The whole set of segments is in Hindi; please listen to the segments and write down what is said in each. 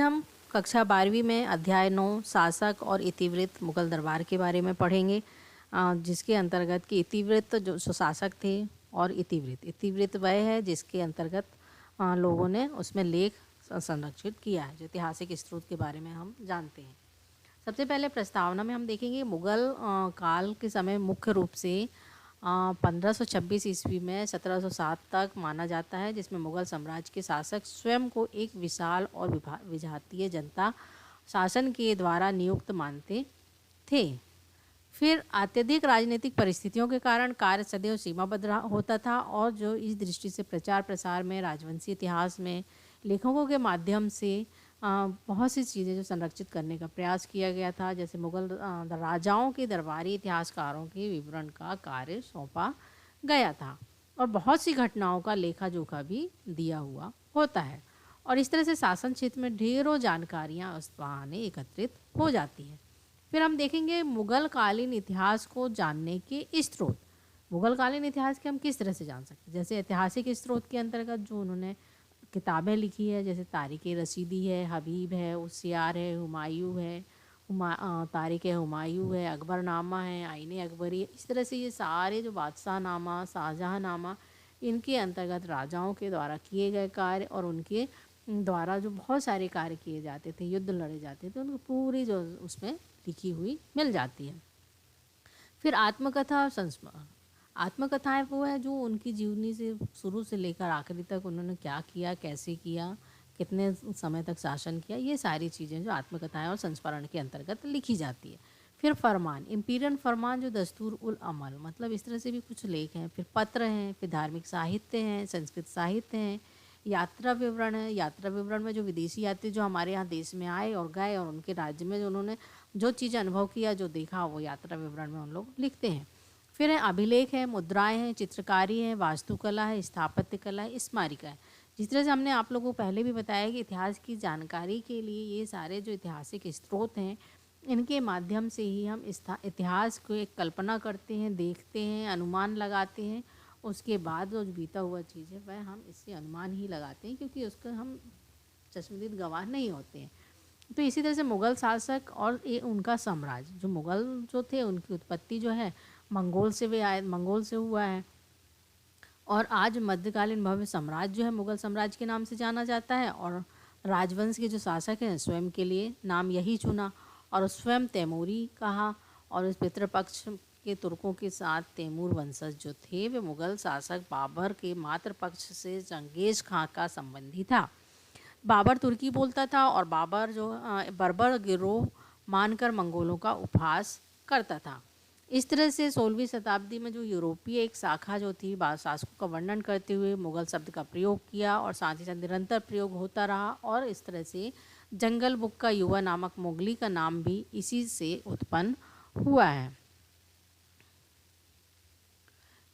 हम कक्षा 12वीं में अध्याय 9 शासक और इतिवृत्त मुगल दरबार के बारे में पढ़ेंगे, जिसके अंतर्गत कि इतिवृत्त जो शासक थे और इतिवृत्त वह है जिसके अंतर्गत लोगों ने उसमें लेख संरक्षित किया है, जो ऐतिहासिक स्रोत के बारे में हम जानते हैं। सबसे पहले प्रस्तावना में हम देखेंगे मुगल काल के समय मुख्य रूप से 1526 ईस्वी में 1707 तक माना जाता है, जिसमें मुगल साम्राज्य के शासक स्वयं को एक विशाल और विजातीय जनता शासन के द्वारा नियुक्त मानते थे। फिर अत्यधिक राजनीतिक परिस्थितियों के कारण कार्य सदैव सीमाबद्ध होता था, और जो इस दृष्टि से प्रचार प्रसार में राजवंशी इतिहास में लेखकों के माध्यम से बहुत सी चीज़ें जो संरक्षित करने का प्रयास किया गया था, जैसे मुगल राजाओं के दरबारी इतिहासकारों के विवरण का कार्य सौंपा गया था, और बहुत सी घटनाओं का लेखा जोखा भी दिया हुआ होता है। और इस तरह से शासन क्षेत्र में ढेरों जानकारियाँ उस बहाने एकत्रित हो जाती हैं। फिर हम देखेंगे मुगल कालीन इतिहास को जानने के स्रोत। मुगल कालीन इतिहास के हम किस तरह से जान सकते हैं, जैसे ऐतिहासिक स्रोत के अंतर्गत जो उन्होंने किताबें लिखी है, जैसे तारीख़ रशीदी है, हबीब है, उसियार है, हुमायूं है, तारीख़ हुमायूं है, अकबरनामा है, आईने अकबरी है। इस तरह से ये सारे जो बादशाह नामा, शाहजहाँ नामा, इनके अंतर्गत राजाओं के द्वारा किए गए कार्य और उनके द्वारा जो बहुत सारे कार्य किए जाते थे, युद्ध लड़े जाते थे, उनको पूरी जो उसमें लिखी हुई मिल जाती है। फिर आत्मकथा और संस्मरण। आत्मकथाएं वो है जो उनकी जीवनी से शुरू से लेकर आखिरी तक उन्होंने क्या किया, कैसे किया, कितने समय तक शासन किया, ये सारी चीज़ें जो आत्मकथाएं और संस्मरण के अंतर्गत लिखी जाती है। फिर फरमान, इम्पीरियल फरमान जो दस्तूर उल अमल, मतलब इस तरह से भी कुछ लेख हैं। फिर पत्र हैं, फिर धार्मिक साहित्य हैं, संस्कृत साहित्य हैं, यात्रा विवरण है। यात्रा विवरण में जो विदेशी यात्री जो हमारे यहाँ देश में आए और गए और उनके राज्य में जो उन्होंने जो चीज़ अनुभव किया, जो देखा, वो यात्रा विवरण में उन लोग लिखते हैं। फिर है अभिलेख है, मुद्राएं हैं, चित्रकारी है, वास्तुकला है, स्थापत्य कला है, स्मारिका है। जिस तरह से हमने आप लोगों को पहले भी बताया कि इतिहास की जानकारी के लिए ये सारे जो ऐतिहासिक स्रोत हैं, इनके माध्यम से ही हम इतिहास को एक कल्पना करते हैं, देखते हैं, अनुमान लगाते हैं। उसके बाद जो बीता हुआ चीज़ है वह हम इससे अनुमान ही लगाते हैं, क्योंकि उसका हम चश्मदीद गवाह नहीं होते हैं। तो इसी तरह से मुग़ल शासक और ये उनका साम्राज्य, जो मुग़ल जो थे उनकी उत्पत्ति जो है मंगोल से वे आए, मंगोल से हुआ है। और आज मध्यकालीन भव्य साम्राज्य जो है मुग़ल साम्राज्य के नाम से जाना जाता है, और राजवंश के जो शासक हैं स्वयं के लिए नाम यही चुना और स्वयं तैमूरी कहा। और उस पितृपक्ष के तुर्कों के साथ तैमूर वंशज जो थे वे मुग़ल शासक बाबर के मातृपक्ष से चंगेज़ खां का संबंधी था। बाबर तुर्की बोलता था और बाबर जो बर्बर गिरोह मानकर मंगोलों का उपहास करता था। इस तरह से 16वीं शताब्दी में जो यूरोपीय एक शाखा जो थी शासकों का वर्णन करते हुए मुग़ल शब्द का प्रयोग किया, और साथ ही साथ निरंतर प्रयोग होता रहा, और इस तरह से जंगल बुक का युवा नामक मुगली का नाम भी इसी से उत्पन्न हुआ है।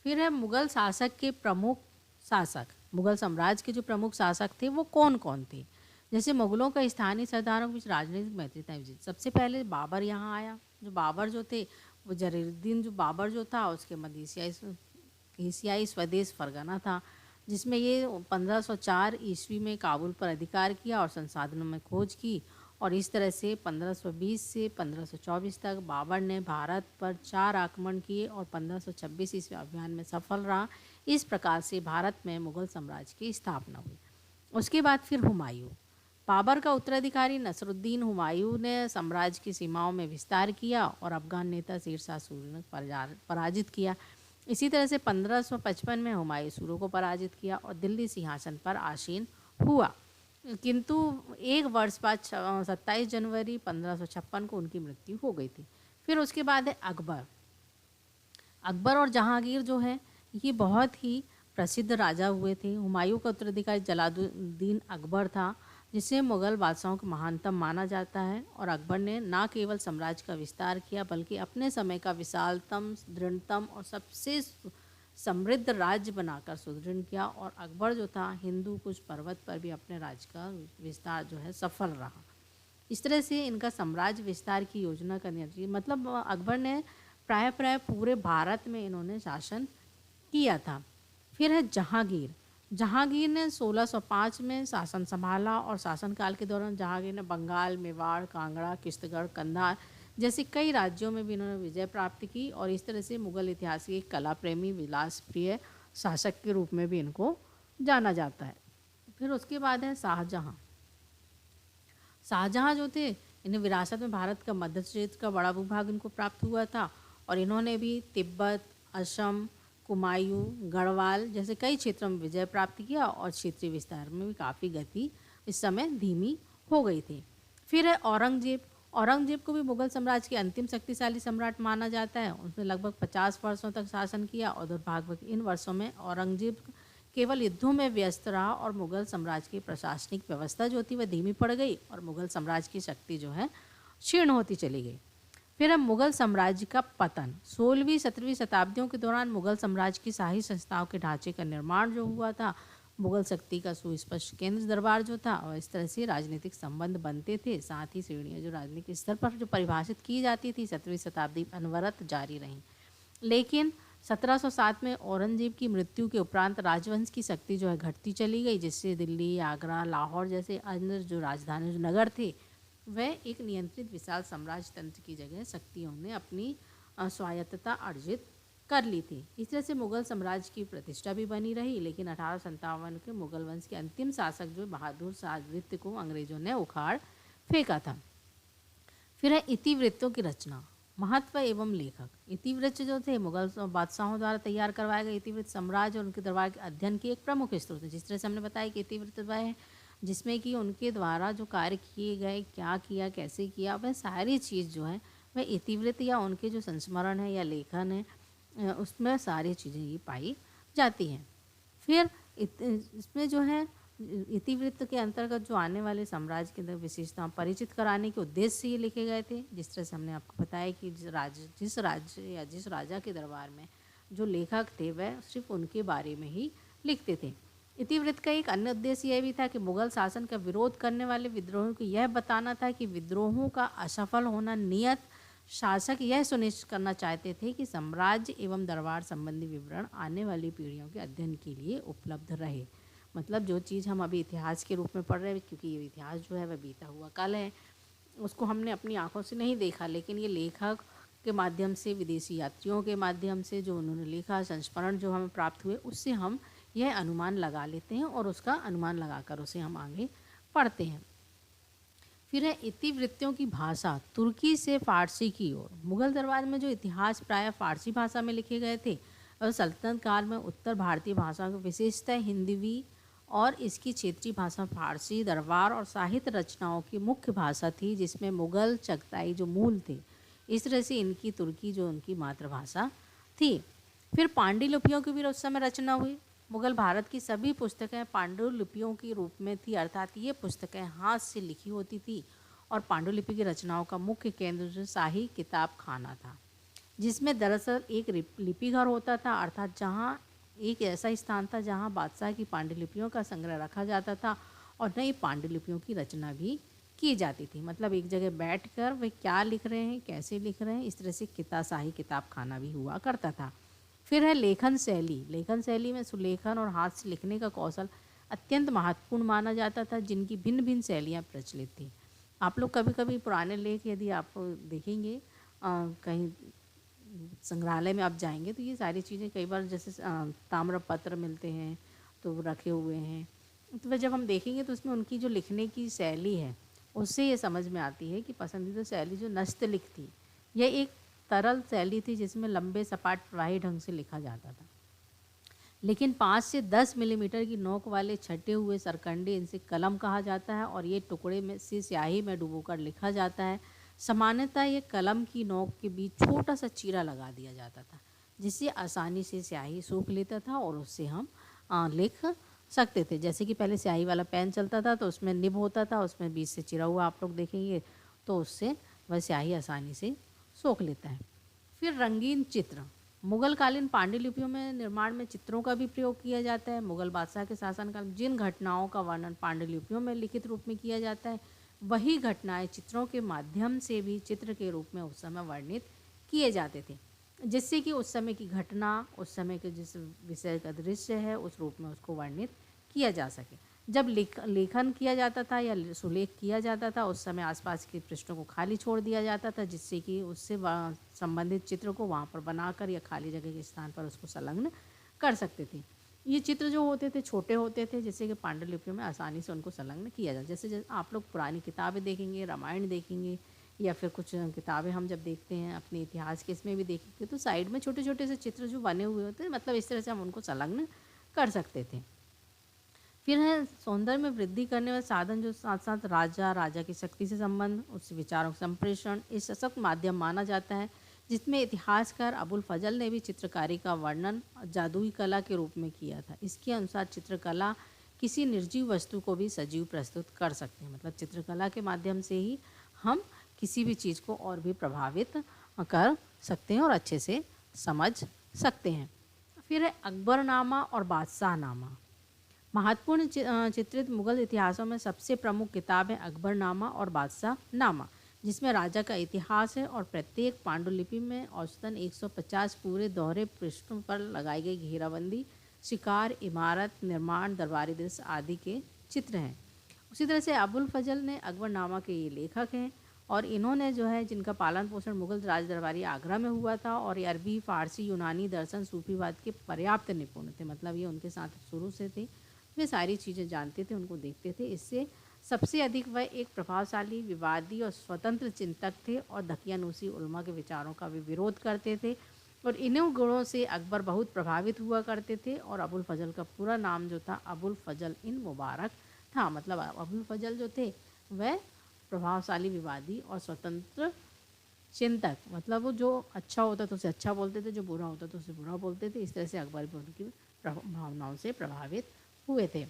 फिर है मुग़ल शासक के प्रमुख शासक। मुग़ल साम्राज्य के जो प्रमुख शासक थे वो कौन कौन थे, जैसे मुग़लों का स्थानीय सरदारों के बीच राजनीतिक मैत्रिता विजित। सबसे पहले बाबर यहाँ आया। जो बाबर जो थे वो जरीरुद्दीन जो बाबर जो था उसके मध्य एशियाई स्वदेश फरगना था, जिसमें ये 1504 ईस्वी में काबुल पर अधिकार किया और संसाधनों में खोज की। और इस तरह से 1520 से 1524 तक बाबर ने भारत पर 4 आक्रमण किए और 1526 ईस्वी अभियान में सफल रहा। इस प्रकार से भारत में मुग़ल साम्राज्य की स्थापना हुई। उसके बाद फिर हुमायूं, बाबर का उत्तराधिकारी नसरुद्दीन हुमायूं ने साम्राज्य की सीमाओं में विस्तार किया और अफगान नेता शेरशाह सूरी ने पराजित किया। इसी तरह से 1555 में हुमायूं सूरों को पराजित किया और दिल्ली सिंहासन पर आसीन हुआ, किंतु एक वर्ष बाद 27 जनवरी 1556 को उनकी मृत्यु हो गई थी। फिर उसके बाद है अकबर। अकबर और जहांगीर जो है ये बहुत ही प्रसिद्ध राजा हुए थे। हुमायूं का उत्तराधिकारी जलालुद्दीन अकबर था, जिसे मुग़ल बादशाहों का महानतम माना जाता है। और अकबर ने न केवल साम्राज्य का विस्तार किया, बल्कि अपने समय का विशालतम, दृढ़तम और सबसे समृद्ध राज्य बनाकर सुदृढ़ किया। और अकबर जो था हिंदू कुश पर्वत पर भी अपने राज्य का विस्तार जो है सफल रहा। इस तरह से इनका साम्राज्य विस्तार की योजना करनी चाहिए, मतलब अकबर ने प्राय पूरे भारत में इन्होंने शासन किया था। फिर है जहांगीर। जहांगीर ने 1605 में शासन संभाला और शासनकाल के दौरान जहांगीर ने बंगाल, मेवाड़, कांगड़ा, किश्तगढ़, कंधार जैसे कई राज्यों में भी इन्होंने विजय प्राप्त की और इस तरह से मुगल इतिहास के कला प्रेमी, विलास प्रिय शासक के रूप में भी इनको जाना जाता है। फिर उसके बाद है शाहजहाँ। शाहजहाँ जो थे, इन्हें विरासत में भारत का मध्य क्षेत्र का बड़ा भूभाग इनको प्राप्त हुआ था और इन्होंने भी तिब्बत, असम, कुमायूं, गढ़वाल जैसे कई क्षेत्रों में विजय प्राप्त किया और क्षेत्रीय विस्तार में भी काफ़ी गति इस समय धीमी हो गई थी। फिर है औरंगजेब। औरंगजेब को भी मुगल साम्राज्य के अंतिम शक्तिशाली सम्राट माना जाता है। उसने लगभग 50 वर्षों तक शासन किया और दुर्भाग्य इन वर्षों में औरंगजेब केवल युद्धों में व्यस्त रहा और मुगल साम्राज्य की प्रशासनिक व्यवस्था जो थी वह धीमी पड़ गई और मुगल साम्राज्य की शक्ति जो है क्षीण होती चली गई। फिर है मुगल साम्राज्य का पतन। 16वीं 17वीं शताब्दियों के दौरान मुगल साम्राज्य की शाही संस्थाओं के ढांचे का निर्माण जो हुआ था, मुगल शक्ति का सुस्पष्ट केंद्र दरबार जो था और इस तरह से राजनीतिक संबंध बनते थे। साथ ही श्रेणियाँ जो राजनीतिक स्तर पर जो परिभाषित की जाती थी 17वीं शताब्दी अनवरत जारी रहीं। लेकिन 1707 में औरंगजेब की मृत्यु के उपरांत राजवंश की शक्ति जो है घटती चली गई, जिससे दिल्ली, आगरा, लाहौर जैसे अन्य जो राजधानी जो नगर थे वह एक नियंत्रित विशाल साम्राज्य तंत्र की जगह शक्तियों ने अपनी स्वायत्तता अर्जित कर ली थी। इस तरह से मुगल साम्राज्य की प्रतिष्ठा भी बनी रही, लेकिन 1857 के मुगल वंश के अंतिम शासक जो बहादुर शाहवृत्त को अंग्रेजों ने उखाड़ फेंका था। फिर है इतिवृत्तों की रचना, महत्व एवं लेखक। इतिवृत्त जो थे मुगल बादशाहों द्वारा तैयार करवाए गए इतिवृत्त साम्राज्य और उनके दरबार के अध्ययन की एक प्रमुख स्रोत है। जिस तरह से हमने बताया कि इतिवृत्त वह है जिसमें कि उनके द्वारा जो कार्य किए गए, क्या किया, कैसे किया, वह सारी चीज़ जो है वह इतिवृत्त या उनके जो संस्मरण है या लेखन है उसमें सारी चीज़ें ये पाई जाती हैं। फिर इसमें जो है इतिवृत्त के अंतर्गत जो आने वाले साम्राज्य के अंदर विशेषताओं परिचित कराने के उद्देश्य से ये लिखे गए थे। जिस तरह से हमने आपको बताया कि जिस राज्य या जिस राजा के दरबार में जो लेखक थे वह सिर्फ उनके बारे में ही लिखते थे। इतिवृत्त का एक अन्य उद्देश्य यह भी था कि मुगल शासन का विरोध करने वाले विद्रोहियों को यह बताना था कि विद्रोहों का असफल होना नियत। शासक यह सुनिश्चित करना चाहते थे कि साम्राज्य एवं दरबार संबंधी विवरण आने वाली पीढ़ियों के अध्ययन के लिए उपलब्ध रहे। मतलब जो चीज़ हम अभी इतिहास के रूप में पढ़ रहे हैं, क्योंकि ये इतिहास जो है वह बीता हुआ कल है, उसको हमने अपनी आंखों से नहीं देखा, लेकिन ये लेखक के माध्यम से, विदेशी यात्रियों के माध्यम से जो उन्होंने लिखा, संस्मरण जो हमें प्राप्त हुए, उससे हम यह अनुमान लगा लेते हैं और उसका अनुमान लगाकर उसे हम आगे पढ़ते हैं। फिर है इतिवृत्तियों की भाषा, तुर्की से फारसी की ओर। मुगल दरबार में जो इतिहास प्रायः फारसी भाषा में लिखे गए थे और सल्तनत काल में उत्तर भारतीय भाषा की विशेषतः हिंदवी और इसकी क्षेत्रीय भाषा फारसी दरबार और साहित्य रचनाओं की मुख्य भाषा थी, जिसमें मुगल चगताई जो मूल थे। इस तरह से इनकी तुर्की जो उनकी मातृभाषा थी। फिर पांडुलिपियों की भी उस समय रचना हुई। मुगल भारत की सभी पुस्तकें पांडुलिपियों के रूप में थी, अर्थात ये पुस्तकें हाथ से लिखी होती थी और पांडुलिपि की रचनाओं का मुख्य केंद्र जो शाही किताब खाना था, जिसमें दरअसल एक लिपि घर होता था, अर्थात जहाँ एक ऐसा स्थान था जहाँ बादशाह की पांडुलिपियों का संग्रह रखा जाता था और नई पांडुलिपियों की रचना भी की जाती थी। मतलब एक जगह बैठकर वे क्या लिख रहे हैं, कैसे लिख रहे हैं, इस तरह से शाही किताब खाना भी हुआ करता था। फिर है लेखन शैली। लेखन शैली में सुलेखन और हाथ से लिखने का कौशल अत्यंत महत्वपूर्ण माना जाता था, जिनकी भिन्न भिन्न शैलियाँ प्रचलित थी। आप लोग कभी कभी पुराने लेख यदि आप देखेंगे कहीं संग्रहालय में आप जाएंगे तो ये सारी चीज़ें कई बार जैसे ताम्रपत्र मिलते हैं तो रखे हुए हैं, तो वह जब हम देखेंगे तो उसमें उनकी जो लिखने की शैली है उससे ये समझ में आती है कि पसंदीदा शैली जो नस्तलिख थी, यह एक तरल शैली थी जिसमें लंबे सपाट प्रवाही ढंग से लिखा जाता था, लेकिन 5 से 10 मिलीमीटर की नोक वाले छटे हुए सरकंडे, इनसे कलम कहा जाता है और ये टुकड़े में से स्याही में डुबोकर लिखा जाता है। सामान्यतः ये कलम की नोक के बीच छोटा सा चीरा लगा दिया जाता था, जिससे आसानी से स्याही सूख लेता था और उससे हम लिख सकते थे। जैसे कि पहले स्याही वाला पेन चलता था तो उसमें निब होता था, उसमें बीच से चिरा हुआ आप लोग देखेंगे तो उससे वह स्याही आसानी से सोख लेता है। फिर रंगीन चित्र। मुगलकालीन पांडुलिपियों में निर्माण में चित्रों का भी प्रयोग किया जाता है। मुगल बादशाह के शासनकाल में जिन घटनाओं का वर्णन पांडुलिपियों में लिखित रूप में किया जाता है, वही घटनाएं चित्रों के माध्यम से भी चित्र के रूप में उस समय वर्णित किए जाते थे। जिससे कि उस समय की घटना, उस समय के जिस विषय का दृश्य है, उस रूप में उसको वर्णित किया जा सके। जब लेखन किया जाता था या सुलेख किया जाता था, उस समय आसपास के पृष्ठों को खाली छोड़ दिया जाता था, जिससे कि उससे संबंधित चित्र को वहाँ पर बनाकर या खाली जगह के स्थान पर उसको संलग्न कर सकते थे। ये चित्र जो होते थे छोटे होते थे, जिससे कि पांडुलिपियों में आसानी से उनको संलग्न किया जाए। जैसे जैसे आप लोग पुरानी किताबें देखेंगे, रामायण देखेंगे या फिर कुछ किताबें हम जब देखते हैं अपने इतिहास के, इसमें भी देखेंगे तो साइड में छोटे छोटे से चित्र जो बने हुए होते हैं, मतलब इस तरह से हम उनको संलग्न कर सकते थे। फिर है सौंदर्य में वृद्धि करने वाले साधन, जो साथ साथ राजा की शक्ति से संबंध, उस विचारों का संप्रेषण, इस सशक्त माध्यम माना जाता है, जिसमें इतिहासकार अबुल फजल ने भी चित्रकारी का वर्णन जादुई कला के रूप में किया था। इसके अनुसार चित्रकला किसी निर्जीव वस्तु को भी सजीव प्रस्तुत कर सकते हैं। मतलब चित्रकला के माध्यम से ही हम किसी भी चीज़ को और भी प्रभावित कर सकते हैं और अच्छे से समझ सकते हैं। फिर है अकबरनामा और बादशाहनामा। महत्वपूर्ण चित्रित मुगल इतिहासों में सबसे प्रमुख किताब है अकबरनामा और बादशाहनामा, जिसमें राजा का इतिहास है और प्रत्येक पांडुलिपि में औसतन 150 पूरे दोहरे पृष्ठों पर लगाई गई घेराबंदी, शिकार, इमारत, निर्माण, दरबारी दृश्य आदि के चित्र हैं। उसी तरह से अबुल फजल ने अकबरनामा के ये लेखक हैं और इन्होंने जो है जिनका पालन पोषण मुगल राज दरबारी आगरा में हुआ था और ये अरबी, फारसी, यूनानी, दर्शन, सूफीवाद के पर्याप्त निपुण थे। मतलब ये उनके साथ शुरू से थे, वे सारी चीज़ें जानते थे, उनको देखते थे। इससे सबसे अधिक वह एक प्रभावशाली, विवादी और स्वतंत्र चिंतक थे और दकियानूसी उलमा के विचारों का भी विरोध करते थे और इन्हीं गुणों से अकबर बहुत प्रभावित हुआ करते थे। और अबुल फजल का पूरा नाम जो था अबुल फजल इन मुबारक था। मतलब अबुल फजल जो थे वह प्रभावशाली, विवादी और स्वतंत्र चिंतक, मतलब वो जो अच्छा होता था उसे अच्छा बोलते थे, जो बुरा होता था उसे बुरा बोलते थे। इस तरह से अकबर भी उनकी भावनाओं से प्रभावित हुए थे।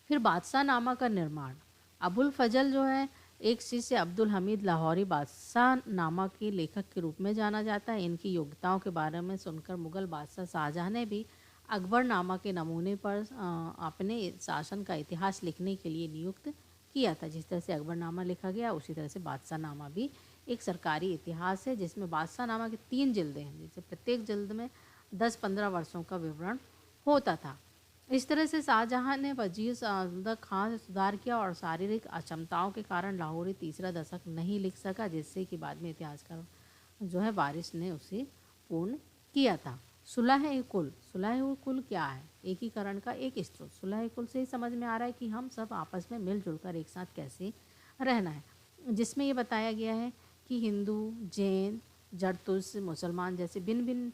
फिर बादशाह नामा का निर्माण। अबुल फजल जो है एक शिष्य अब्दुल हमीद लाहौरी बादशाह नामा के लेखक के रूप में जाना जाता है। इनकी योग्यताओं के बारे में सुनकर मुगल बादशाह शाहजहां ने भी अकबर नामा के नमूने पर अपने शासन का इतिहास लिखने के लिए नियुक्त किया था। जिस तरह से अकबरनामा लिखा गया, उसी तरह से बादशाह नामा भी एक सरकारी इतिहास है, जिसमें बादशाह नामा की 3 जिल्दें हैं, जिससे प्रत्येक जिल्द में 10-15 वर्षों का विवरण होता था। इस तरह से शाहजहां ने वजीर सआदत खान से सुधार किया और शारीरिक अक्षमताओं के कारण लाहौरी तीसरा दशक नहीं लिख सका, जिससे कि बाद में इतिहासकार जो है वारिस ने उसे पूर्ण किया था। सुलह-ए-कुल। सुलह-ए-कुल क्या है? एकीकरण का एक स्रोत। सुलह-ए-कुल से ही समझ में आ रहा है कि हम सब आपस में मिलजुल कर एक साथ कैसे रहना है, जिसमें ये बताया गया है कि हिंदू, जैन, जरतुश, मुसलमान जैसे भिन्न भिन्न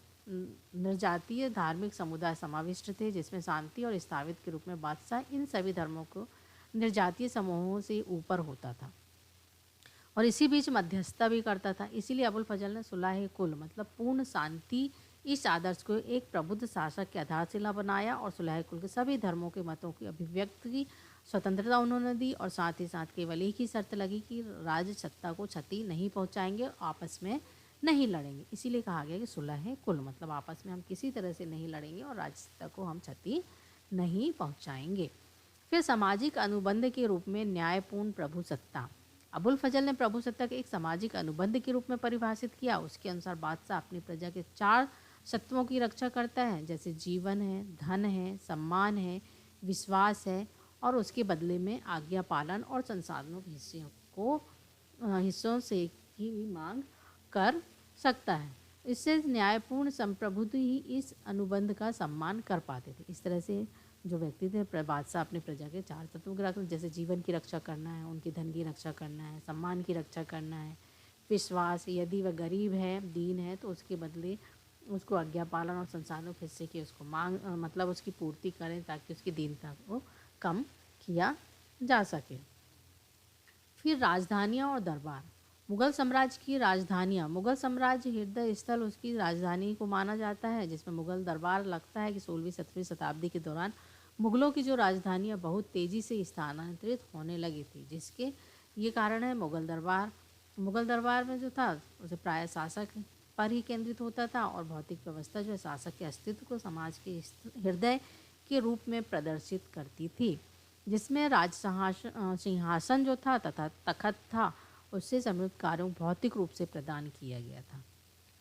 निर्जातीय धार्मिक समुदाय समाविष्ट थे, जिसमें शांति और स्थापित के रूप में बादशाह इन सभी धर्मों को निर्जातीय समूहों से ऊपर होता था और इसी बीच मध्यस्थता भी करता था। इसीलिए अबुल फजल ने सुलह कुल मतलब पूर्ण शांति, इस आदर्श को एक प्रबुद्ध शासक की आधारशिला बनाया और सुलह कुल के सभी धर्मों के मतों की अभिव्यक्ति की स्वतंत्रता उन्होंने दी और साथ ही साथ केवल एक ही शर्त लगी कि राज सत्ता को क्षति नहीं पहुंचाएंगे, आपस में नहीं लड़ेंगे। इसीलिए कहा गया कि सुलह कुल मतलब आपस में हम किसी तरह से नहीं लड़ेंगे और राज सत्ता को हम क्षति नहीं पहुंचाएंगे। फिर सामाजिक अनुबंध के रूप में न्यायपूर्ण प्रभु सत्ता। अबुल फजल ने प्रभु सत्ता के एक सामाजिक अनुबंध के रूप में परिभाषित किया। उसके अनुसार बादशाह अपनी प्रजा के 4 सत्वों की रक्षा करता है, जैसे जीवन है, धन है, सम्मान है, विश्वास है और उसके बदले में आज्ञा पालन और संसाधनों के हिस्सों से की भी मांग कर सकता है। इससे न्यायपूर्ण संप्रभुत्व ही इस अनुबंध का सम्मान कर पाते थे। इस तरह से जो व्यक्ति थे बादशाह अपने प्रजा के 4 तत्वों की रक्षा, जैसे जीवन की रक्षा करना है, उनके धन की रक्षा करना है, सम्मान की रक्षा करना है, विश्वास, यदि वह गरीब है, दीन है तो उसके बदले उसको आज्ञा पालन और संसाधनों के हिस्से की उसको मांग मतलब उसकी पूर्ति करें ताकि उसकी दीनता को कम किया जा सके। फिर राजधानियाँ और दरबार। मुगल साम्राज्य की राजधानियाँ। मुगल साम्राज्य हृदय स्थल उसकी राजधानी को माना जाता है, जिसमें मुगल दरबार लगता है कि 16वीं-17वीं शताब्दी के दौरान मुगलों की जो राजधानियाँ बहुत तेज़ी से स्थानांतरित होने लगी थी, जिसके ये कारण है मुगल दरबार में जो था उसे प्राय शासक पर ही केंद्रित होता था और भौतिक व्यवस्था जो है शासक के अस्तित्व को समाज के हृदय के रूप में प्रदर्शित करती थी, जिसमें राज सिंहासन जो था तथा तखत था, उससे समृद्ध कार्यों भौतिक रूप से प्रदान किया गया था।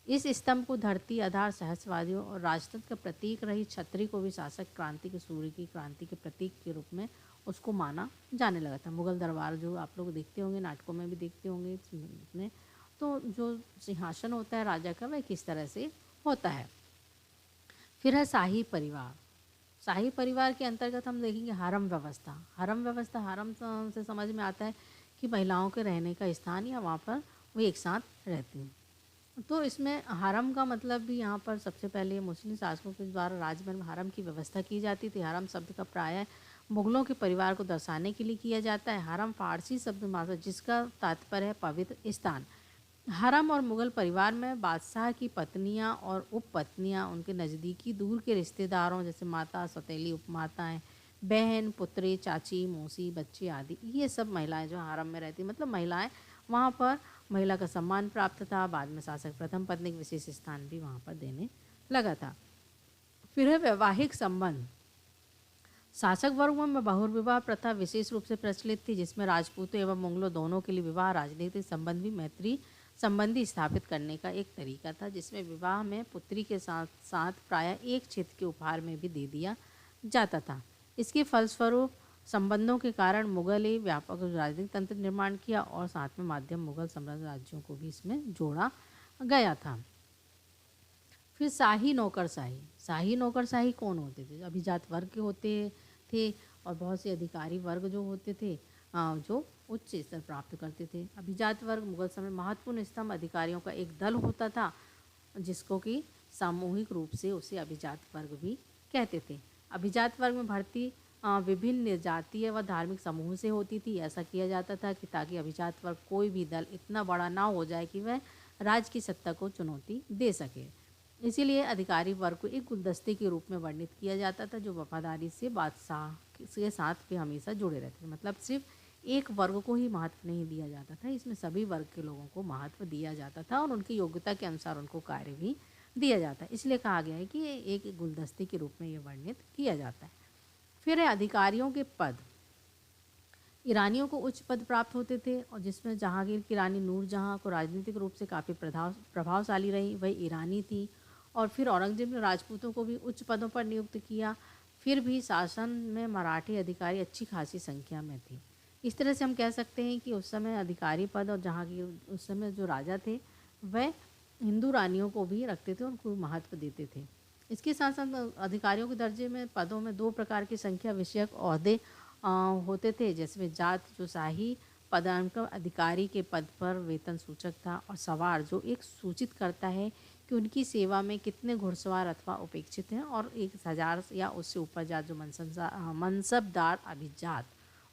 इस स्तंभ को धरती आधार सहस्रवादियों और राजतंत्र का प्रतीक रही छतरी को भी शासक क्रांति के सूर्य की क्रांति के प्रतीक के रूप में उसको माना जाने लगा था। मुगल दरबार जो आप लोग देखते होंगे, नाटकों में भी देखते होंगे इसमें, तो जो सिंहासन होता है राजा का वह किस तरह से होता है। फिर है शाही परिवार। शाही परिवार के अंतर्गत हम देखेंगे हरम व्यवस्था। हरम व्यवस्था, हरम से समझ में आता है कि महिलाओं के रहने का स्थान या वहाँ पर वो एक साथ रहती हैं। तो इसमें हरम का मतलब भी यहाँ पर सबसे पहले मुस्लिम शासकों के द्वारा राजमहल में हरम की व्यवस्था की जाती थी। हरम शब्द का प्रायः मुगलों के परिवार को दर्शाने के लिए किया जाता है। हरम फारसी शब्द मात्र जिसका तात्पर्य है पवित्र स्थान। हरम और मुगल परिवार में बादशाह की पत्नियां और उपपत्नियां, उनके नज़दीकी दूर के रिश्तेदारों जैसे माता, सौतेली उपमाताएं, बहन, पुत्री, चाची, मौसी, बच्ची आदि, ये सब महिलाएं जो हरम में रहती, मतलब महिलाएं वहाँ पर महिला का सम्मान प्राप्त था। बाद में शासक प्रथम पत्नी को विशेष स्थान भी वहाँ पर देने लगा था। फिर है वैवाहिक संबंध। शासक वर्गों में बहुविवाह प्रथा विशेष रूप से प्रचलित थी, जिसमें राजपूतों एवं मुगलों दोनों के लिए विवाह राजनीतिक संबंध भी मैत्री संबंधी स्थापित करने का एक तरीका था, जिसमें विवाह में पुत्री के साथ साथ प्रायः एक क्षेत्र के उपहार में भी दे दिया जाता था। इसके फलस्वरूप संबंधों के कारण मुगल एक व्यापक राजनीतिक तंत्र निर्माण किया और साथ में माध्यम मुगल साम्राज्य राज्यों को भी इसमें जोड़ा गया था। फिर शाही नौकरशाही। शाही नौकरशाही कौन होते थे? अभिजात वर्ग के होते थे और बहुत से अधिकारी वर्ग जो होते थे जो उच्च स्तर प्राप्त करते थे। अभिजात वर्ग मुगल समय महत्वपूर्ण स्तंभ अधिकारियों का एक दल होता था, जिसको कि सामूहिक रूप से उसे अभिजात वर्ग भी कहते थे। अभिजात वर्ग में भर्ती विभिन्न जातीय व धार्मिक समूह से होती थी। ऐसा किया जाता था कि ताकि अभिजात वर्ग कोई भी दल इतना बड़ा ना हो जाए कि वह राज्य की सत्ता को चुनौती दे सके। इसीलिए अधिकारी वर्ग को एक गुलदस्ते के रूप में वर्णित किया जाता था, जो वफादारी से बादशाह के साथ भी हमेशा जुड़े रहते थे। मतलब सिर्फ एक वर्ग को ही महत्व नहीं दिया जाता था, इसमें सभी वर्ग के लोगों को महत्व दिया जाता था और उनकी योग्यता के अनुसार उनको कार्य भी दिया जाता है। इसलिए कहा गया है कि ये एक गुलदस्ते के रूप में ये वर्णित किया जाता है। फिर है अधिकारियों के पद। ईरानियों को उच्च पद प्राप्त होते थे और जिसमें जहांगीर की रानी नूरजहां को राजनीतिक रूप से काफ़ी प्रभावशाली रही, वह ईरानी थी। और फिर औरंगजेब ने राजपूतों को भी उच्च पदों पर नियुक्त किया। फिर भी शासन में मराठी अधिकारी अच्छी खासी संख्या में थे। इस तरह से हम कह सकते हैं कि उस समय अधिकारी पद और जहांगीर उस समय जो राजा थे वह हिंदू रानियों को भी रखते थे, उनको महत्व देते थे। इसके साथ साथ अधिकारियों के दर्जे में पदों में दो प्रकार की संख्या विषयक ओहदे होते थे, जैसे जात जो शाही पदानुक्रम अधिकारी के पद पर वेतन सूचक था, और सवार जो एक सूचित करता है कि उनकी सेवा में कितने घुड़सवार अथवा उपेक्षित हैं, और 1000 या उससे ऊपर जात जो मनसबदार अभिजात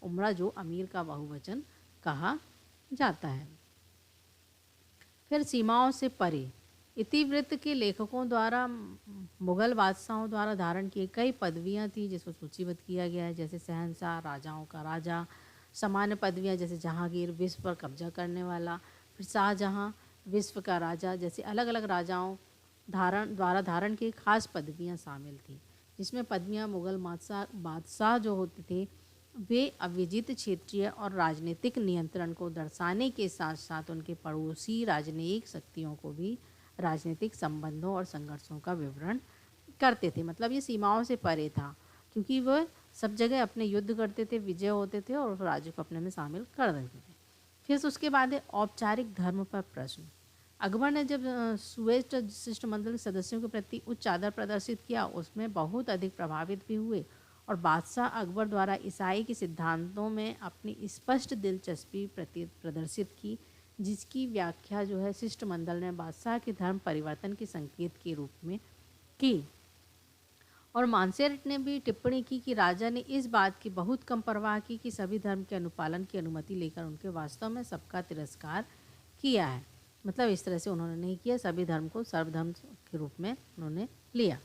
उमरा जो अमीर का बहुवचन कहा जाता है। फिर सीमाओं से परे। इतिवृत्त के लेखकों द्वारा मुगल बादशाहों द्वारा धारण की कई पदवियां थी, जिसको सूचीबद्ध किया गया है, जैसे शहंशाह, राजाओं का राजा। सामान्य पदवियां जैसे जहांगीर, विश्व पर कब्जा करने वाला। फिर शाहजहां, विश्व का राजा। जैसे अलग अलग राजाओं द्वारा धारण की खास पदवियां शामिल थी, जिसमें पदवियां मुगल बादशाह जो होते थे वे अविजित क्षेत्रीय और राजनीतिक नियंत्रण को दर्शाने के साथ साथ उनके पड़ोसी राजनयिक शक्तियों को भी राजनीतिक संबंधों और संघर्षों का विवरण करते थे। मतलब ये सीमाओं से परे था, क्योंकि वह सब जगह अपने युद्ध करते थे, विजय होते थे और राज्य को अपने में शामिल कर देते थे। फिर उसके बाद है औपचारिक धर्म पर प्रश्न। अकबर ने जब सुएज शिष्टमंडल के सदस्यों के प्रति उच्च आदर प्रदर्शित किया, उसमें बहुत अधिक प्रभावित भी हुए और बादशाह अकबर द्वारा ईसाई के सिद्धांतों में अपनी स्पष्ट दिलचस्पी प्रदर्शित की, जिसकी व्याख्या जो है शिष्टमंडल ने बादशाह के धर्म परिवर्तन के संकेत के रूप में की। और मानसेरेट ने भी टिप्पणी की कि राजा ने इस बात की बहुत कम परवाह की कि सभी धर्म के अनुपालन की अनुमति लेकर उनके वास्तव में सबका तिरस्कार किया है। मतलब इस तरह से उन्होंने नहीं किया, सभी धर्म को सर्वधर्म के रूप में उन्होंने लिया।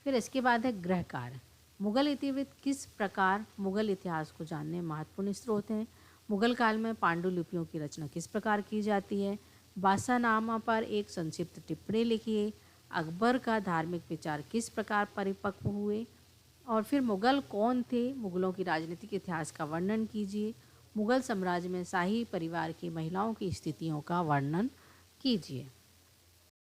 फिर इसके बाद है गृह कार्य। मुगल इतिवृत्त किस प्रकार मुगल इतिहास को जानने में महत्वपूर्ण स्रोत हैं। मुगल काल में पांडुलिपियों की रचना किस प्रकार की जाती है। बादशाहनामा पर एक संक्षिप्त टिप्पणी लिखिए। अकबर का धार्मिक विचार किस प्रकार परिपक्व हुए। और फिर मुगल कौन थे, मुगलों की राजनीतिक इतिहास का वर्णन कीजिए। मुगल साम्राज्य में शाही परिवार की महिलाओं की स्थितियों का वर्णन कीजिए।